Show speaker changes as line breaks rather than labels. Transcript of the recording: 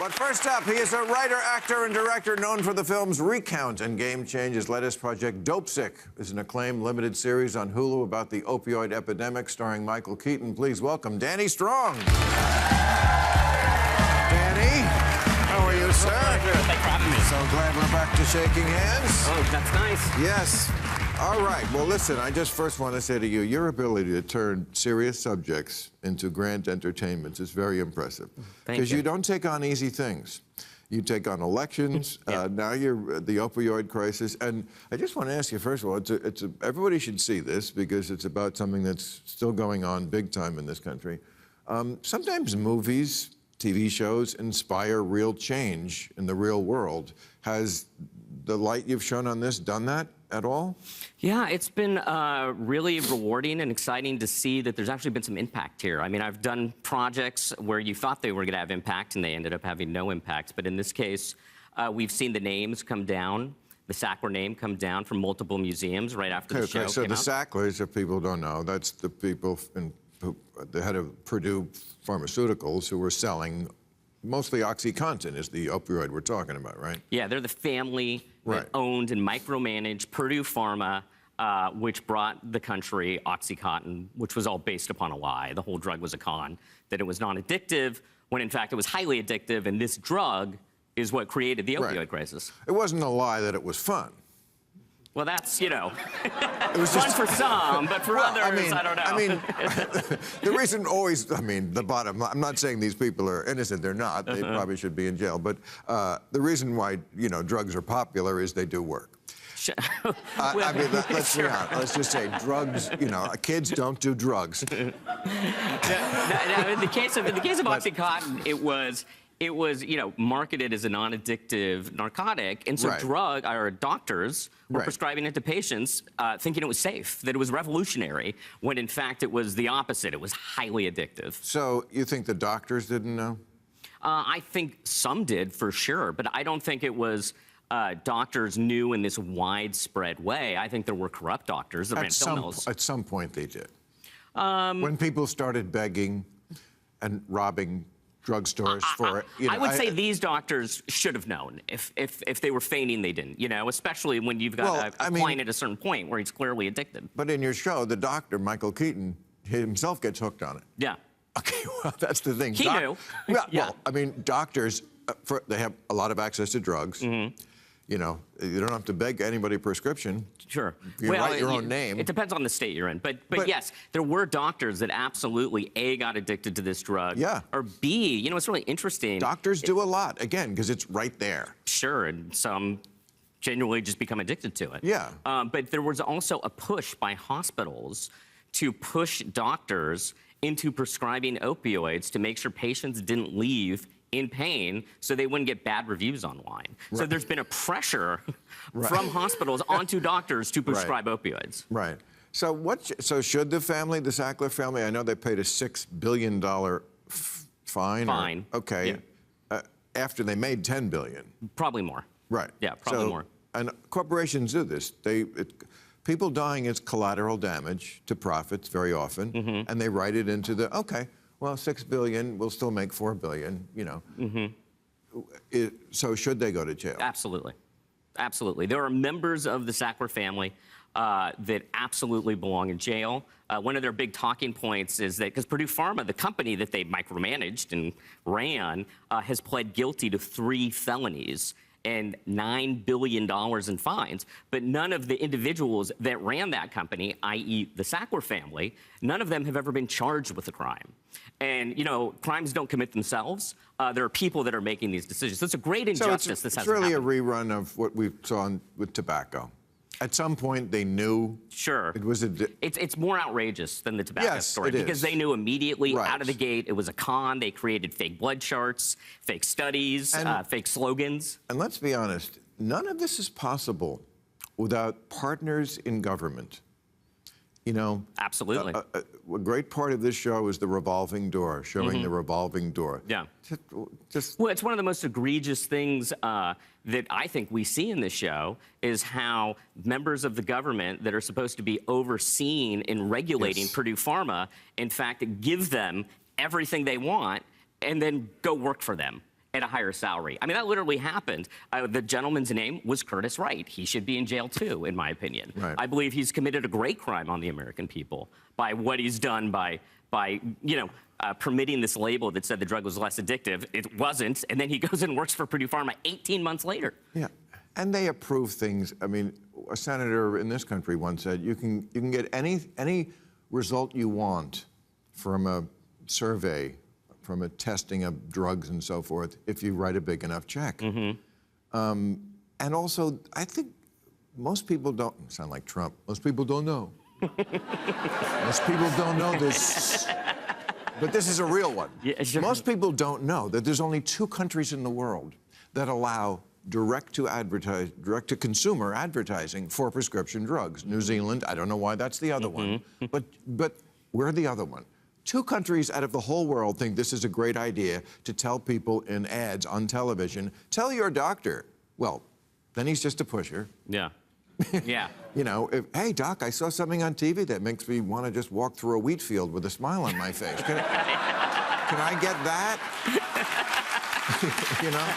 But first up, he is a writer, actor, and director known for the films Recount and Game Change. His latest project, Dopesick, is an acclaimed limited series on Hulu about the opioid epidemic, starring Michael Keaton. Please welcome Danny Strong. Danny, how are you, sir?
Thanks for having me.
So glad we're back to shaking hands.
Oh, that's nice.
Yes. All right. Well, listen, I just first want to say to you, your ability to turn serious subjects into grand entertainments is very impressive.
Thank you.
Because you don't take on easy things. You take on elections.
Yeah.
Now you're the opioid crisis. And I just want to ask you, first of all, everybody should see this because it's about something that's still going on big time in this country. Sometimes movies, TV shows inspire real change in the real world. Has the light you've shown on this done that at all?
Yeah, it's been really rewarding and exciting to see that there's actually been some impact here. I mean, I've done projects where you thought they were going to have impact and they ended up having no impact. But in this case, we've seen the names come down, the Sackler name come down from multiple museums right after the show
So
came
the
out.
Sacklers, if people don't know, that's the people, the head of Purdue Pharmaceuticals who were selling, mostly OxyContin is the opioid we're talking about, right?
Yeah, they're the family
Right.
that owned and micromanaged Purdue Pharma, which brought the country OxyContin, which was all based upon a lie. The whole drug was a con, that it was non-addictive, when in fact it was highly addictive, and this drug is what created the opioid crisis.
It wasn't a lie that it was fun.
Well, that's, you know,
It was
fun
just
for some, but for others, I don't know.
I mean, the reason always, I mean, I'm not saying these people are innocent, they're not, they probably should be in jail, but the reason why, you know, drugs are popular is they do work. I mean, let's be honest, let's just say drugs, you know, kids don't do drugs.
Now, in the case of OxyContin, it was, you know, marketed as a non-addictive narcotic, and so doctors were prescribing it to patients thinking it was safe, that it was revolutionary, when in fact it was the opposite. It was highly addictive.
So you think the doctors didn't know?
I think some did, for sure, but I don't think it was doctors knew in this widespread way. I think there were corrupt doctors that ran pill mills.
At some point they did. When people started begging and robbing drugstores for it. You know,
I would say these doctors should have known if they were feigning they didn't, you know, especially when you've got a client at a certain point where he's clearly addicted.
But in your show, the doctor, Michael Keaton, himself gets hooked on it.
Yeah.
Okay, well, that's the thing.
He knew.
Yeah, well, I mean, doctors, they have a lot of access to drugs. You know, you don't have to beg anybody a prescription.
Sure.
You write your own name.
It depends on the state you're in. But yes, there were doctors that absolutely, A, got addicted to this drug.
Yeah.
Or B, you know, it's really interesting.
Doctors do a lot, again, because it's right there.
Sure, and some genuinely just become addicted to it.
Yeah.
But there was also a push by hospitals to push doctors into prescribing opioids to make sure patients didn't leave in pain so they wouldn't get bad reviews online. Right. So there's been a pressure from hospitals onto doctors to prescribe opioids.
Right. So so should the family, the Sackler family, I know they paid a $6 billion fine.
Fine.
Okay. Yeah. After they made $10 billion.
Probably more.
Right.
Yeah, probably more.
And corporations do this. People dying is collateral damage to profits very often, and they write it into the, okay, well, $6 billion, we'll still make $4 billion, you know. So should they go to jail?
Absolutely. Absolutely. There are members of the Sackler family that absolutely belong in jail. One of their big talking points is that, because Purdue Pharma, the company that they micromanaged and ran, has pled guilty to 3 felonies and $9 billion in fines, but none of the individuals that ran that company, i.e. the Sackler family, none of them have ever been charged with a crime. And, you know, crimes don't commit themselves. There are people that are making these decisions. So it's a great injustice.
It's really a rerun of what we saw with tobacco. At some point, they knew.
Sure.
It was
it's more outrageous than the tobacco story, because they knew immediately out of the gate it was a con. They created fake blood charts, fake studies, fake slogans. And
let's be honest, none of this is possible without partners in government. You know,
absolutely.
A great part of this show is the revolving door, showing the revolving door.
Yeah. Well, it's one of the most egregious things that I think we see in this show is how members of the government that are supposed to be overseeing and regulating Purdue Pharma, in fact, give them everything they want and then go work for them. at a higher salary. I mean, that literally happened. The gentleman's name was Curtis Wright. He should be in jail too, in my opinion.
Right.
I believe he's committed a great crime on the American people by what he's done by permitting this label that said the drug was less addictive. It wasn't, and then he goes and works for Purdue Pharma 18 months later.
Yeah, and they approve things. I mean, a senator in this country once said, you can get any result you want from a survey, from a testing of drugs and so forth, if you write a big enough check.
Mm-hmm.
And also, I think most people don't sound like Trump. Most people don't know. Most people don't know this. But this is a real one.
Yeah, sure.
Most people don't know that there's only 2 countries in the world that allow direct-to-consumer advertising for prescription drugs. New Zealand, I don't know why that's the other one, but we're the other one. 2 countries out of the whole world think this is a great idea to tell people in ads on television, tell your doctor. Well, then he's just a pusher.
Yeah. Yeah.
You know, hey, doc, I saw something on TV that makes me want to just walk through a wheat field with a smile on my face. Can I get that? You know?